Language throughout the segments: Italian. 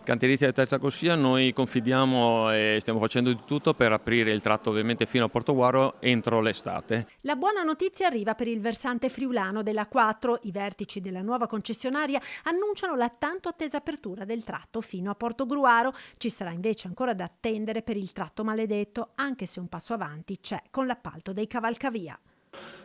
Cantierizia di terza corsia, noi confidiamo e stiamo facendo di tutto per aprire il tratto ovviamente fino a Portogruaro entro l'estate. La buona notizia arriva per il versante friulano della 4. I vertici della nuova concessionaria annunciano la tanto attesa apertura del tratto fino a Portogruaro. Ci sarà invece ancora da attendere per il tratto maledetto, anche se un passo avanti c'è con l'appalto dei cavalcavia.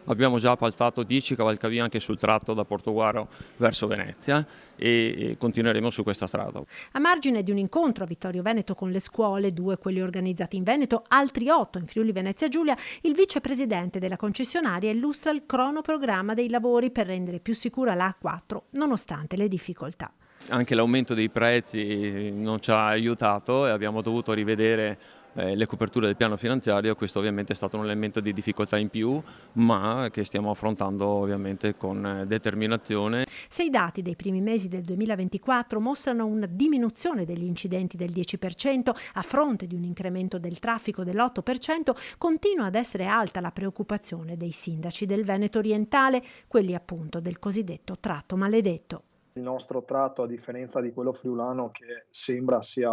Abbiamo già appaltato 10 cavalcavia anche sul tratto da Portogruaro verso Venezia e continueremo su questa strada. A margine di un incontro a Vittorio Veneto con le scuole, 2 quelli organizzati in Veneto, altri 8 in Friuli Venezia Giulia, il vicepresidente della concessionaria illustra il cronoprogramma dei lavori per rendere più sicura la A4, nonostante le difficoltà. Anche l'aumento dei prezzi non ci ha aiutato e abbiamo dovuto rivedere le coperture del piano finanziario. Questo ovviamente è stato un elemento di difficoltà in più, ma che stiamo affrontando ovviamente con determinazione. Se i dati dei primi mesi del 2024 mostrano una diminuzione degli incidenti del 10% a fronte di un incremento del traffico dell'8%, continua ad essere alta la preoccupazione dei sindaci del Veneto orientale, quelli appunto del cosiddetto tratto maledetto. Il nostro tratto, a differenza di quello friulano che sembra sia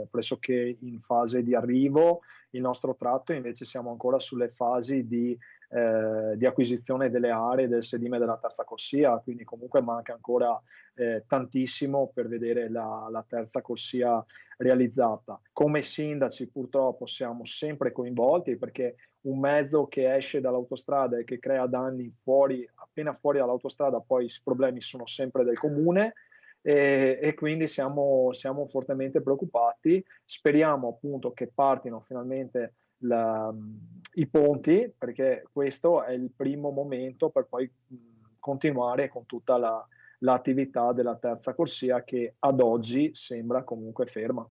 pressoché in fase di arrivo, il nostro tratto invece siamo ancora sulle fasi di acquisizione delle aree del sedime della terza corsia, quindi comunque manca ancora tantissimo per vedere la terza corsia realizzata. Come sindaci purtroppo siamo sempre coinvolti perché un mezzo che esce dall'autostrada e che crea danni fuori, appena fuori dall'autostrada, poi i problemi sono sempre del comune e quindi siamo fortemente preoccupati. Speriamo appunto che partino finalmente i ponti, perché questo è il primo momento per poi continuare con tutta l'attività della terza corsia che ad oggi sembra comunque ferma.